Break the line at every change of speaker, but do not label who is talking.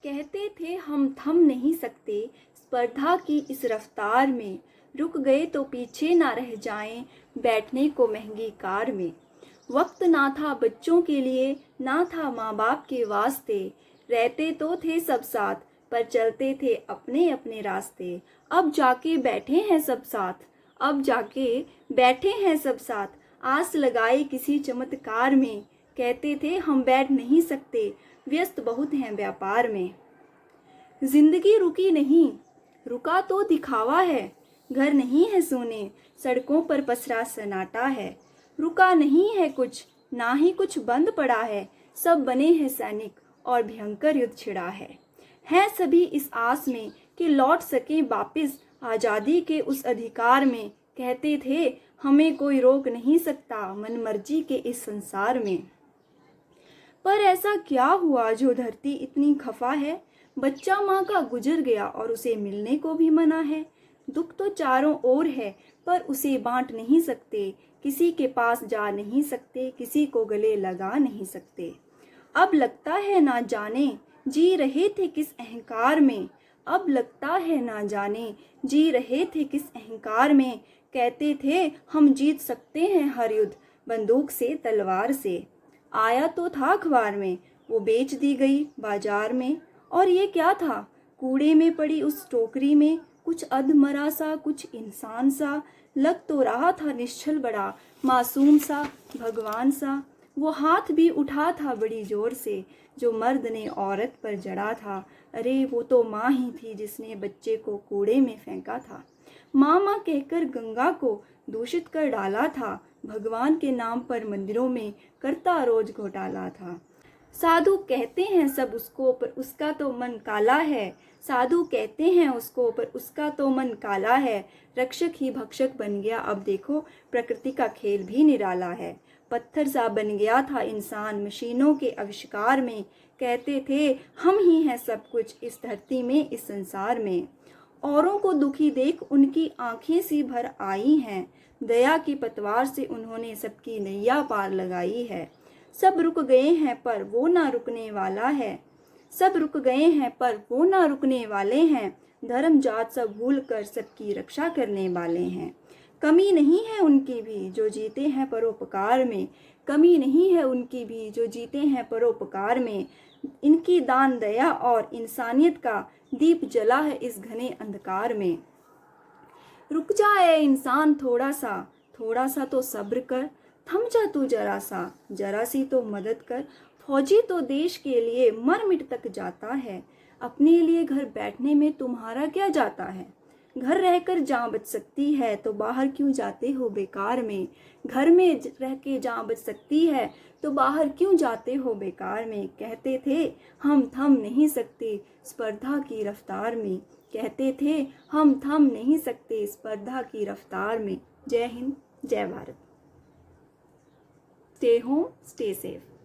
कहते थे हम थम नहीं सकते स्पर्धा की इस रफ्तार में, रुक गए तो पीछे ना रह जाएं बैठने को महंगी कार में। वक्त ना था बच्चों के लिए, ना था माँ बाप के वास्ते, रहते तो थे सब साथ पर चलते थे अपने अपने रास्ते। अब जाके बैठे हैं सब साथ, अब जाके बैठे हैं सब साथ, आस लगाए किसी चमत्कार में। कहते थे हम बैठ नहीं सकते, व्यस्त बहुत हैं व्यापार में। जिंदगी रुकी नहीं, रुका तो दिखावा है, घर नहीं है सोने, सड़कों पर पसरा सन्नाटा है। रुका नहीं है कुछ, ना ही कुछ बंद पड़ा है, सब बने हैं सैनिक और भयंकर युद्ध छिड़ा है। हैं सभी इस आस में कि लौट सकें वापिस आज़ादी के उस अधिकार में। कहते थे हमें कोई रोक नहीं सकता मनमर्जी के इस संसार में। पर ऐसा क्या हुआ जो धरती इतनी खफा है, बच्चा माँ का गुजर गया और उसे मिलने को भी मना है। दुख तो चारों ओर है पर उसे बांट नहीं सकते, किसी के पास जा नहीं सकते, किसी को गले लगा नहीं सकते। अब लगता है ना जाने जी रहे थे किस अहंकार में, अब लगता है ना जाने जी रहे थे किस अहंकार में। कहते थे हम जीत सकते हैं हर युद्ध बंदूक से तलवार से। आया तो था अखबार में, वो बेच दी गई बाजार में। और ये क्या था कूड़े में पड़ी उस टोकरी में, कुछ अधमरा सा कुछ इंसान सा, लग तो रहा था निश्चल बड़ा मासूम सा भगवान सा। वो हाथ भी उठा था बड़ी जोर से जो मर्द ने औरत पर जड़ा था। अरे वो तो माँ ही थी जिसने बच्चे को कूड़े में फेंका था। माँ माँ कहकर गंगा को दूषित कर डाला था, भगवान के नाम पर मंदिरों में करता रोज घोटाला था। साधु कहते हैं सब उसको पर उसका तो मन काला है, साधु कहते हैं उसको पर उसका तो मन काला है। रक्षक ही भक्षक बन गया, अब देखो प्रकृति का खेल भी निराला है। पत्थर सा बन गया था इंसान मशीनों के आविष्कार में। कहते थे हम ही हैं सब कुछ इस धरती में इस संसार में। औरों को दुखी देख उनकी आंखें सी भर आई हैं, दया की पतवार से उन्होंने सबकी नैया पार लगाई है। सब रुक गए हैं पर वो ना रुकने वाला है, सब रुक गए हैं पर वो ना रुकने वाले हैं। धर्म जात सब भूल कर सबकी रक्षा करने वाले हैं। कमी नहीं है उनकी भी जो जीते हैं परोपकार में, कमी नहीं है उनकी भी जो जीते हैं परोपकार में। इनकी दान दया और इंसानियत का दीप जला है इस घने अंधकार में। रुक जाए इंसान थोड़ा सा तो सब्र कर, थम जा तू जरा सी तो मदद कर। फौजी तो देश के लिए मर मिट तक जाता है, अपने लिए घर बैठने में तुम्हारा क्या जाता है। घर रहकर जान बच सकती है तो बाहर क्यों जाते हो बेकार में, घर में रह के जान बच सकती है तो बाहर क्यों जाते हो बेकार में। कहते थे हम थम नहीं सकते स्पर्धा की रफ्तार में, कहते थे हम थम नहीं सकते स्पर्धा की रफ्तार में। जय हिंद, जय Bharat. Stay home, stay safe.